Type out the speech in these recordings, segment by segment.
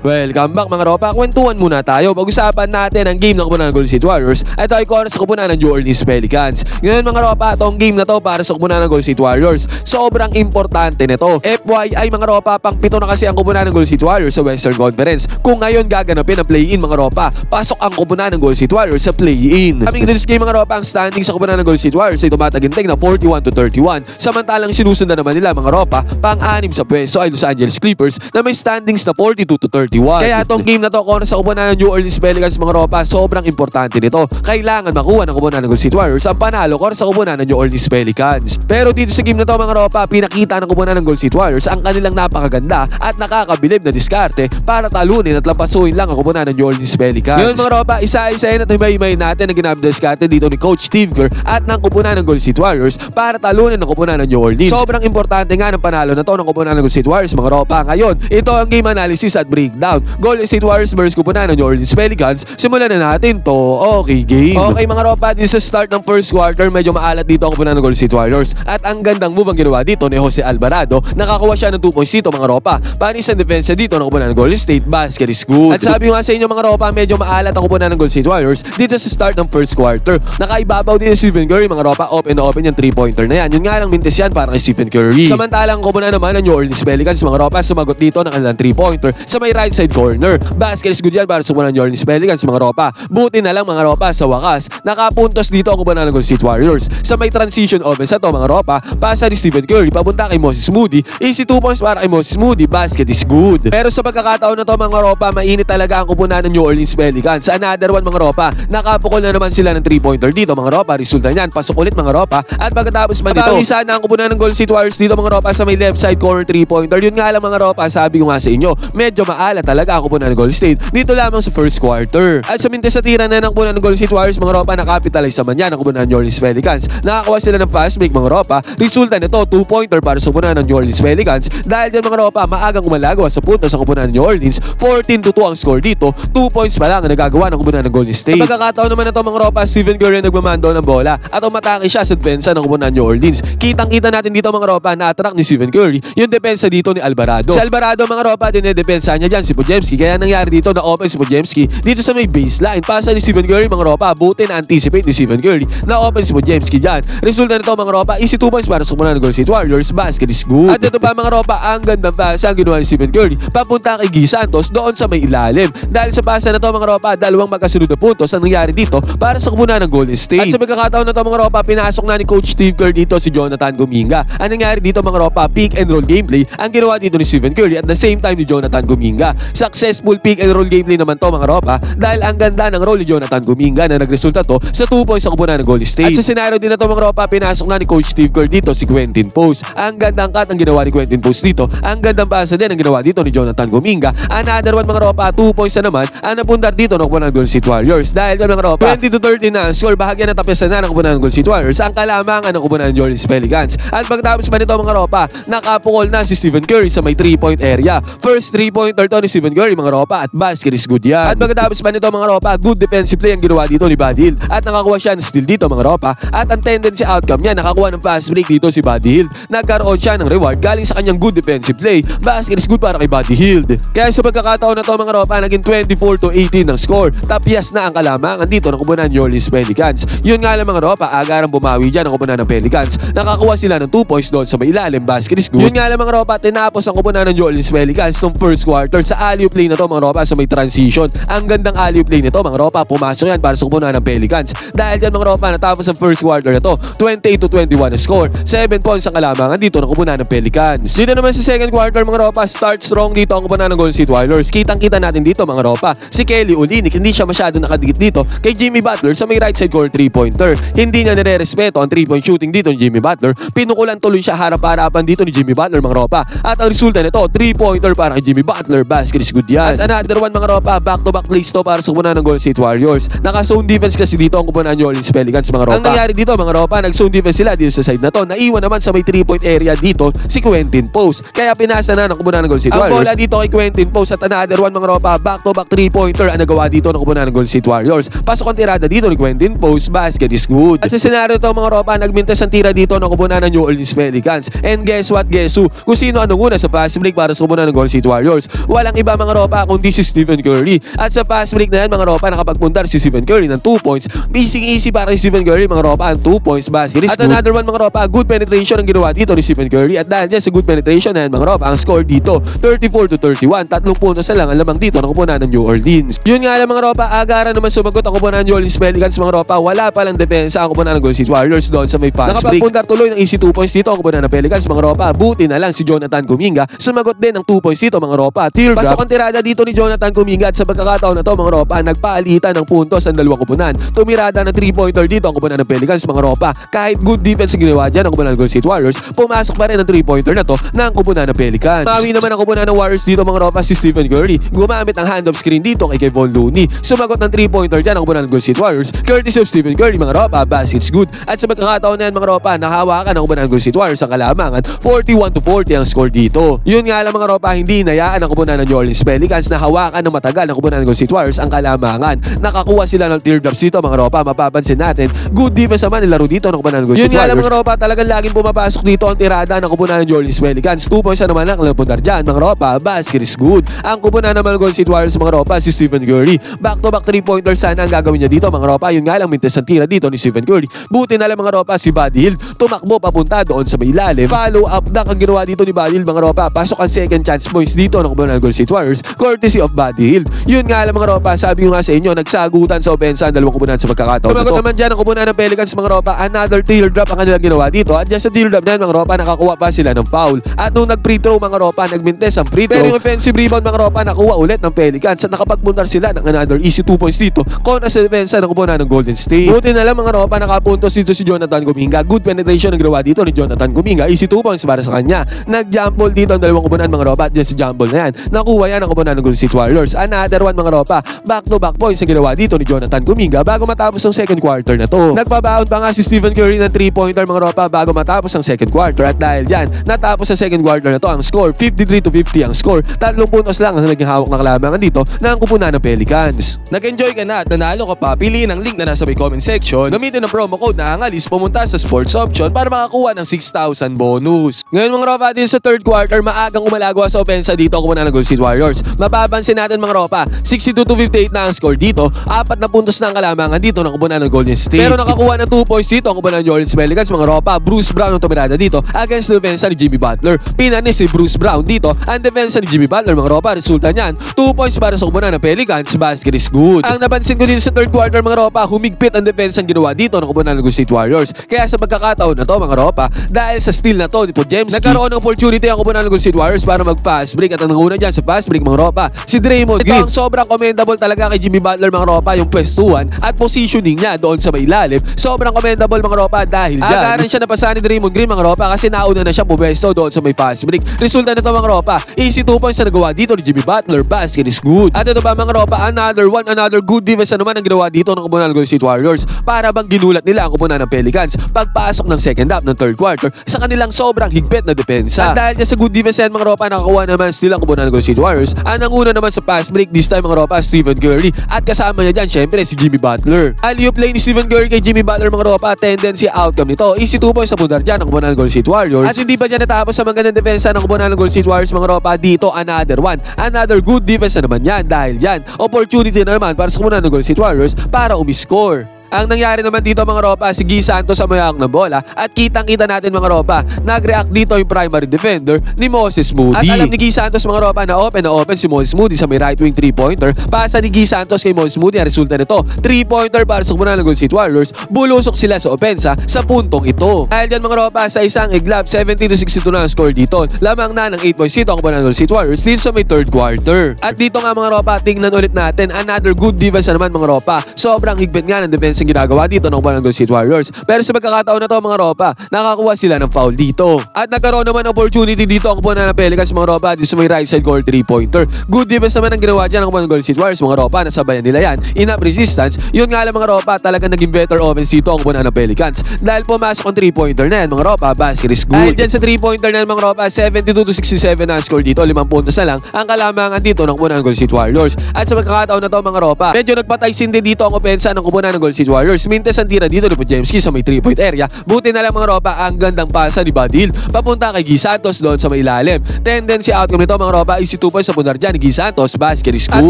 Welcome back mga ropa, kwentuhan muna tayo. Pag-usapan natin ang game ng kupunan ng Golden State Warriors. Ito ay para sa kupunan ng New Orleans Pelicans. Ngayon mga ropa, itong game na to para sa kupunan ng Golden State Warriors. Sobrang importante nito. FYI mga ropa, pang 7 na kasi ang kupunan ng Golden State Warriors sa Western Conference. Kung ngayon gaganapin ang play-in mga ropa, pasok ang kupunan ng Golden State Warriors sa play-in. Coming to this game mga ropa, ang standing sa kupunan ng Golden State Warriors ay tumataginting na 41-31. Samantalang sinusundan naman nila mga ropa, pang-6 sa pwesto ay Los Angeles Clippers na may standings na 42-31. Kaya itong game na to, kung sa kupunan ng New Orleans Pelicans mga ropa, sobrang importante nito. Kailangan makuha ng kupunan ng Golden State Warriors ang panalo kung sa kupunan ng New Orleans Pelicans. Pero dito sa game na to mga ropa, pinakita ng kupunan ng Golden State Warriors ang kanilang napakaganda at nakakabilib na diskarte para talunin at lapasuhin lang ang kupunan ng New Orleans Pelicans. Ngayon mga ropa, isa-isahin at himay-himay natin ang ginamit na diskarte dito ni Coach Steve Kerr at ng kupunan ng Golden State Warriors para talunin ang kupunan ng New Orleans. Sobrang importante nga ng panalo na to ng kupunan ng Golden State Warriors mga ropa. Ngayon, ito ang game analysis at breakdown. Golden State Warriors versus kupunan ng New Orleans Pelicans. Simulan na natin to. Okay, game. Okay mga ropa, this is start ng first quarter. Medyo maalat dito ang kupunan ng Golden State Warriors. At ang gandang move ang ginawa dito ni Jose Alvarado. Nakakuha siya ng 2 points dito mga ropa. Panis ang depensa dito ng kupunan ng Golden State. Basket is good. At sabi ko nga sa inyo mga ropa, medyo maalat ang kupunan ng Golden State Warriors dito sa start ng first quarter. Nakaibabaw din si Stephen Curry mga ropa. Open na open yung 3-pointer na yan. Yun nga lang mintis yan para kay Stephen Curry. Samantalang kupunan naman ng New Orleans Pelicans mga ropa, sumagot dito ng kanilang 3-pointer sa may right side corner. Basket is good yan para sa kupunan ng New Orleans Pelicans mga ropa. Buti na lang mga ropa, sa wakas nakapuntos dito ang kupunan ng Golden State Warriors. Sa may transition offense na to mga ropa, pasa ni Stephen Curry papunta kay Moses Moody. Easy 2 points para kay Moses Moody. Basket is good. Pero sa pagkakataon na to mga ropa, mainit talaga ang kupunan ng New Orleans Pelicans. Sa another one mga ropa, nakapukol na naman sila ng 3-pointer dito mga ropa. Resulta niyan, pasok ulit mga ropa. At pagkatapos man dito, sana ang kupunan ng Golden State Warriors dito mga ropa sa may left side corner 3-pointer. Yun nga lang mga ropa, sabi ko nga sa inyo, medyo maala talaga ang kupunan ng Golden State dito lamang sa first quarter. At sa mintes sa tira na ng kupunan ng Golden State Warriors mga ropa, nakapitalize naman yan ang kupunan ng New Orleans Pelicans. Nakakuha sila ng fast break mga ropa. Resulta nito, 2-pointer para sa kupunan ng New Orleans Pelicans. Dahil dyan mga ropa, maagang umalagawa sa puntos sa kupunan ng New Orleans. 14-2 ang score dito. 2 points pa lang ang nagagawa ng kupunan ng Golden State. Sa pagkakataon naman na ito mga ropa, Stephen Curry nagmamando ng bola at umatake siya sa depensa ng kupunan ng New Orleans. Kitang-kita natin dito mga ropa na attract ni Stephen Curry yung depensa dito ni Alvarado. Si Alvarado mga ropa, dinedepensa niya dyan si Podziemski. Kaya nangyari dito na open si Podziemski dito sa may baseline. Pasa ni Stephen Curry mga ropa, buti na anticipate ni Stephen Curry na open si Podziemski dyan. Resulta nito mga ropa, easy 2 points para sa kupunan ng Golden State Warriors. Basket is good. At ito pa mga ropa, ang gandang pasa ang ginawa ni Stephen Curry papunta kay Guy Santos doon sa may ilalim. Dahil sa pasa na to mga ropa, dalawang magkasunod na puntos ang nangyari dito para sa kupunan ng Golden State. At sa pagkakataon na to mga ropa, pinasok na ni Coach Steve Kerr dito si Jonathan Kuminga. Ang nangyari dito mga ropa, pick and roll gameplay ang ginawa dito ni Stephen Curry at the same time ni Jonathan Kuminga. Successful pick and roll gameplay naman to mga ropa dahil ang ganda ng role ni Jonathan Kuminga na nagresulta to sa 2 points sa kupunan ng Golden State. At sa scenario din na to mga ropa, pinasok na ni Coach Steve Kerr dito si Quentin Post. Ang gandang cut ang ginawa ni Quentin Post dito. Ang gandang pasa din ang ginawa dito ni Jonathan Kuminga. Another one mga ropa, 2 points na naman ang napundar dito ng kupunan ng Golden State Warriors. Dahil mga ropa, 20-30 na ang score, bahagyan na tapisan na ng kupunan ng Golden State Warriors ang kalamangan ng kupunan ng New Orleans Pelicans. At pagtapos pa nito mga ropa, nakapukol na si Stephen Curry sa may 3-point area. First 3-pointer to ni Stephen Curry mga ropa at basket is good yan. At pagkatapos pa nito mga ropa, good defensive play ang ginawa dito ni Buddy Hield at nakakuha siya ng steal dito mga ropa. At ang tendency outcome niya, nakakuha ng fast break dito si Buddy Hield. Nagkaroon siya ng reward galing sa kanyang good defensive play. Basket is good para kay Buddy Hield. Kaya sa pagkakataon na to mga ropa, naging 24-18 ng score. Tapyas na ang kalamangan dito ng kupunan ng New Orleans Pelicans. Yun nga lang mga ropa, agarang bumawi dyan ang kupunan ng Pelicans. Nakakuha sila ng 2 points doon sa may ilalim. Basket is good. Yun nga lang mga ropa, tinapos ang kupunan ng New Orleans Pelicans nung first quarter sa alley-oop play na to mga ropa sa may transition. Ang gandang alley-oop play nito mga ropa, pumasok yan para sa kupunan ng Pelicans. Dahil dyan mga ropa, natapos ang first quarter na to, 28-21 na score. 7 points ang kalamangan dito ng kupunan ng Pelicans. Dito naman sa second quarter mga ropa, start strong dito ang kupunan ng Golden State Warriors. Kitang-kita natin dito mga ropa, si Kelly Olynyk hindi siya masyado nakadikit dito kay Jimmy Butler sa may right side corner 3-pointer. Hindi niya nire-respeto ang 3-point shooting dito ni Jimmy Butler. Pinukulan tuloy siya harap-harapan dito ni Jimmy Butler mga ropa. At ang resulta nito, 3-pointer para kay Jimmy Butler. Basket is good yan. At another one mga ropa, back-to-back plays to para sa kupunan ng Golden State Warriors. Naka-zone defense kasi dito ang kupunan ng New Orleans Pelicans mga ropa. Ang nangyari dito mga ropa, nag-zone defense sila dito sa side na to. Naiwan naman sa may 3-point area dito si Quentin Post. Kaya pinasa na ng kupunan ng Golden State Warriors. Ang bola dito kay Quentin Post at another one mga ropa, back-to-back 3-pointer ang nagawa dito ng kupunan ng Golden State Warriors. Pasok ang tirada dito ni Quentin Post. Basket is good. At sa senaryo to mga ropa, nagmintas ang tira dito ng kupunan ng New Orleans Pelicans. And guess what? Guess who? Kung sino anong una sa fast break para sa kupunan ng Golden State Warriors. Walang walang iba mga ropa kundi si Stephen Curry. At sa fast break na yan mga ropa, nakapagpuntar si Stephen Curry ng 2 points. Easy para kay Stephen Curry mga ropa ang 2 points basket is good. At another one mga ropa, good penetration ang ginawa dito ni Stephen Curry. At dahil dyan sa good penetration na yan mga ropa, ang score dito 34-31. 3 puntos na lang ang lamang dito ng kupunan ng New Orleans. Yun nga lang mga ropa, agaran naman sumagot ang kupunan ng New Orleans Pelicans mga ropa. Wala palang depensa ang kupunan ng Golden State Warriors doon sa may fast break. Nakapagpuntar tuloy ng easy 2 points dito ang kupunan ng Pelicans mga ropa. Buti na lang si Jonathan Kuminga sumagot din ng 2 points dito mga ropa. Teardrop. Pasok ang tirada dito ni Jonathan Kuminga at sa pagkakataon na to mga ropa, nagpaalitan ng puntos ang dalawang kupunan. Tumirada ng 3-pointer dito ang kupunan ng Pelicans mga ropa. Kahit good defense ginawa dyan ang kupunan ng Golden State Warriors, pumasok pa rin ang 3-pointer na to ng kupunan ng Pelicans. Mawi naman ang kupunan ng Warriors dito mga ropa si Stephen Curry. Gumamit ang hand-off screen dito kay Kevon Looney. Sumagot ng 3-pointer dyan ang kupunan ng Golden State Warriors. Courtesy of Stephen Curry mga ropa, baskets good. At sa pagkakataon na yan mga ropa, nahawakan ang kupunan ng Golden State Warriors ang kalamangan. 41-40 ang score dito. Yun nga lang mga ropa, hindi inayaan ang kupunan ng New Orleans Pelicans na hawakan ng matagal ang kupunan ng Golden State Warriors ang kalamangan. Nakakuha sila ng teardrops dito mga ropa. Mapapansin natin, good defense naman nilaro dito ng kupunan ng Golden State Warriors. Yun nga lang mga ropa, talagang laging pumapasok dito ang tirada ng kupunan ng New Orleans Pelicans. 2 points na naman ang napuntar dyan mga ropa, basket is good. Ang kupunan naman ng Golden State Warriors mga ropa, si Stephen Curry. Back-to-back 3-pointer sana ang gagawin niya dito mga ropa. Yun nga lang, mintes ang tira dito ni Stephen Curry. Buti na lang mga ropa, si Buddy Hield tumakbo papunta doon sa may ilalim. Follow up dunk ang ginawa dito ni Buddy Hield mga ropa. Pasok ang second chance points dito ng kupunan ng Golden State Warriors, courtesy of Buddy Hield. Yun nga lang mga ropa, sabi ko nga sa inyo, nagsagutan sa opensa ang dalawang kupunan sa pagkakataon. Tumagot naman dyan ang kupunan ng Pelicans mga ropa. Another teardrop ang kanilang ginawa dito. At dyan sa teardrop na yan mga ropa, nakakuha pa sila ng foul. At nung nag-free throw mga ropa, nagmintes ang free throw. Pero yung offensive rebound mga ropa, nakuha ulit ng Pelicans at nakapagpuntar sila ng another easy 2 points dito kontra sa depensa ng kupunan ng Golden State. Buti na lang mga ropa, nakapuntos dito si Jonathan Kuminga. Good penetration ang ginawa dito ni Jonathan Kuminga. Easy 2 points para sa kanya. Nag-jump ball dito ang dalawang kupunan mga ropa. At dyan sa jump ball na yan, nakuha yan ang kupunan ng Golden State Warriors. Another one mga ropa, back-to-back points ang ginawa dito ni Jonathan Kuminga bago matapos ang second quarter na to. Nagpabaon pa nga si Stephen Curry ng 3-pointer mga ropa bago matapos ang second quarter. At dahil dyan, natapos ang second quarter na to, ang score 53-50 ang score. 3 puntos lang ang naging hawak na kalamangan dito ng kupunan ng Pelicans. Nag-enjoy ka na at nanalo ka pa, piliin ang link na nasa may comment section. Gamitin ang promo code na Angalis, pumunta sa sports option para makakuha ng 6,000 bonus. Ngayon mga ropa, din sa third quarter, maagang umalagwa sa opensa dito ang kupunan ng Golden State Warriors. Mapapansin natin mga ropa, 62-58 na ang score dito. 4 na puntos na ang kalamangan dito ng kupunan ng Golden State. Pero nakakuha ng 2 points dito ang kupunan ng New Orleans Pelicans mga ropa. Bruce Brown ang tumirada dito against the defense ni Jimmy Butler. Pinanis si Bruce Brown dito ang defense ni Jimmy Butler mga ropa. Resulta niyan, 2 points para sa kupunan ng Pelicans. Basket is good. Ang napansin ko dito sa third quarter mga ropa, humigpit ang defense ang ginawa dito ng kupunan ng Golden State Warriors. Kaya sa pagkakataon na to mga ropa, dahil sa steal na to ni Podziemski, nagkaroon ng opportunity ang kupunan ng Golden State Warriors para mag-fast break. At ang nanguna dyan sa fast break mga ropa, si Draymond Green. Ito ang sobrang commendable talaga kay Jimmy Butler mga ropa, yung pwestuhan at positioning niya doon sa may ilalim. Sobrang commendable mga ropa dahil dyan agaran siya napasa ni Draymond Green mga ropa kasi nauna na siya pumwesto doon sa may fast break. Resulta na to mga ropa, easy 2 points na nagawa dito ni Jimmy Butler. Basket is good. At ito ba mga ropa, another good defense na naman ang ginawa dito ng kupunan ng Golden State Warriors para bang ginulat nila ang kupunan ng Pelicans pagpasok ng second half ng third quarter sa kanilang sobrang higpit na depensa. At dahil sa good defense yan mga ropa, nakakuha naman sila ang kupunan ng Golden State Warriors. Ang nanguna naman sa fast break this time mga ropa, Stephen Curry. At kasama niya dyan syempre si Jimmy Butler. Alley-oop play ni Stephen Curry kay Jimmy Butler mga ropa, tendency outcome nito, easy 2 points sa pundar dyan ang kupunan ng Golden State Warriors. At hindi pa dyan natapos sa magandang depensa ng kupunan ng Golden State Warriors mga ropa, dito another good defense na naman yan. Dahil dyan, opportunity na naman para sa kupunan ng Golden State Warriors para umiscore. Ang nangyari naman dito mga ropa, si Guy Santos sa mayawak ng bola at kitang-kita natin mga ropa, nag-react dito yung primary defender ni Moses Moody. At alam ni Guy Santos mga ropa na open si Moses Moody sa may right wing 3-pointer. Pasa ni Guy Santos kay Moses Moody, ang resulta nito 3-pointer para sa kupunan ng Golden State Warriors. Bulusok sila sa opensa sa puntong ito. Dahil dyan mga ropa, sa isang iglap 70-62 na ang score dito. Lamang na ng 8 points dito ang kupunan ng Golden State Warriors dito sa may third quarter. At dito nga mga ropa, tingnan ulit natin another good defense na naman mga ropa. Sobrang higpit nga ng defense ang ginagawa dito ng kupunan ng Golden State Warriors. Pero sa pagkakataon na to mga ropa, nakakuha sila ng foul dito. At nagkaroon naman opportunity dito ang kupunan ng Pelicans mga ropa dito sa may right side goal 3-pointer. Good defense naman ang ginawa dyan ng kupunan ng Golden State Warriors mga ropa, nasabayan nila yan. Enough resistance. Yun nga lang mga ropa, talagang naging better offense dito ang kupunan ng Pelicans. Dahil pumasok ang 3-pointer na yan mga ropa, basket is good. Dahil dyan sa 3-pointer na yan mga ropa, 72-67 na ang score dito, 5 puntos na lang ang kalamangan dito ng kupunan ng Golden State Warriors. At sa pagkakataon na to mga ropa, medyo nagpatay sindi dito ang opensa ng kupunan ng Golden State Warriors. Mintes ang tira dito ni Podziemski sa may 3-point area. Buti na lang mga ropa, ang gandang pasa ni Badil papunta kay Guy Santos doon sa may ilalim. Tendency outcome nito mga ropa is 2 points sa punar dyan ni Guy Santos. Basket is good. At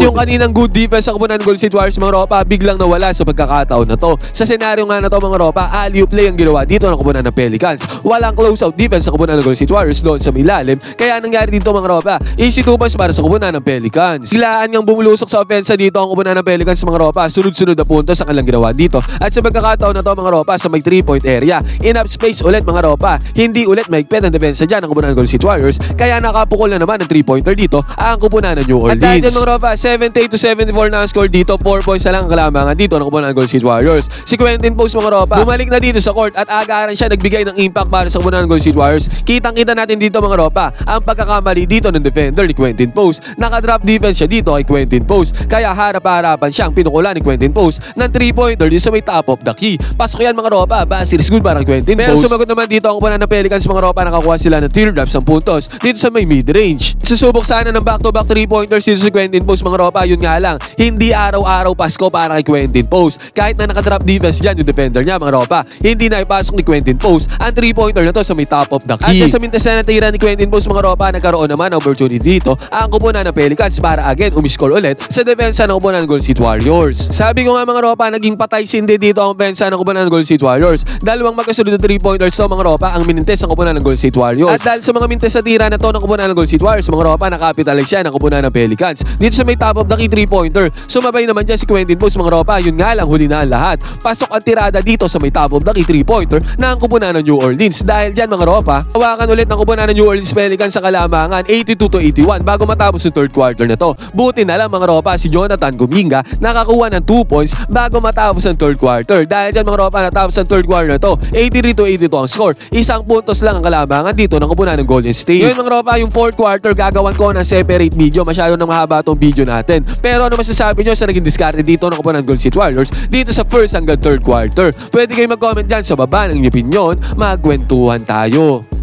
yung kaninang good defense sa kupunan ng Golden State Warriors mga ropa, biglang nawala sa pagkakataon na to. Sa senaryo nga na to mga ropa, alley-oop play ang ginawa dito ng kupunan ng Pelicans. Walang close out defense sa kupunan ng Golden State Warriors doon sa may ilalim. Kaya nangyari dito mga ropa, easy 2 points para sa kupunan ng Pelicans. Silaan ngang bumulusok sa offense dito ang kupunan ng Pelicans mga ropa. Sunod-sunod na puntos ang kanilang ginawa dito. At sa pagkakataon na to mga ropa, sa may 3-point area, enough space ulit mga ropa. Hindi ulit maigpit ang depensa dyan ang kupunan ng Golden State Warriors. Kaya nakapukol na naman ng 3-pointer dito ang kupunan ng New Orleans. At dahil dyan mga ropa, 78-74 na ang score dito. 4 points na lang ang kalamangan dito ng kupunan ng Golden State Warriors. Si Quentin Post mga ropa, bumalik na dito sa court at agaran siya nagbigay ng impact para sa kupunan ng Golden State Warriors. Kitang-kita natin dito mga ropa, ang pagkakamali dito ng defender ni Quentin Post. Nakadrop defense siya dito kay Quentin Post. Kaya harap-harapan siyang pinukulan ni Quentin Post ng 3-pointer dito sa may top of the key. Pasok yan mga ropa, basket is good para kay Quentin Post. Pero sumagot naman dito ang kupunan ng Pelicans mga ropa, nakakuha sila ng teardrops ng puntos dito sa may mid-range. Susubok sana ng back-to-back 3-pointers dito sa Quentin Post mga ropa, yun nga lang, hindi araw-araw Pasko para kay Quentin Post. Kahit na nakadrop defense dyan yung defender niya mga ropa, hindi na ipasok ni Quentin Post ang 3-pointer na to sa may top of the key. At sa mintes na natira ni Quentin Post mga ropa, nagkaroon naman ng opportunity dito ang kupunan ng Pelicans para again umiscore ulit sa depensa ng kupunan ng Golden State Warriors. Sabi ko nga mga ropa, naging patay sindi dito ang pensa ng kupunan ng Golden State Warriors. Dalawang magkasunod na 3-pointers to mga ropa ang minintes ng kupunan ng Golden State Warriors. At dahil sa mga mintes na tira na to ng kupunan ng Golden State Warriors mga ropa, nakapitalize siya ng kupunan ng Pelicans dito sa may top of the key 3-pointer. Sumabay naman dyan si Quentin Post mga ropa, yun nga lang, huli na ang lahat. Pasok ang tirada dito sa may top of the key 3-pointer na ang kupunan ng New Orleans. Dahil dyan mga ropa, hawakan ulit ng kupunan ng New Orleans Pelicans sa kalamangan 82-81 bago matapos yung third quarter na to. Buti na lang mga ropa, si Jonathan Kuminga nakakuha ng 2 points bago matapos ang third quarter. Dahil dyan mga ropa, natapos ang third quarter na to, 83-82 ang score. Isang puntos lang ang kalamangan dito ng kupunan ng Golden State. Ngayon mga ropa, yung fourth quarter gagawan ko ng separate video. Masyado nang mahaba tong video natin. Pero ano masasabi nyo sa naging discard dito ng kupunan ng Golden State Warriors dito sa first hanggang third quarter? Pwede kayo mag-comment dyan sa baba ng inyong opinion. Magkwentuhan tayo.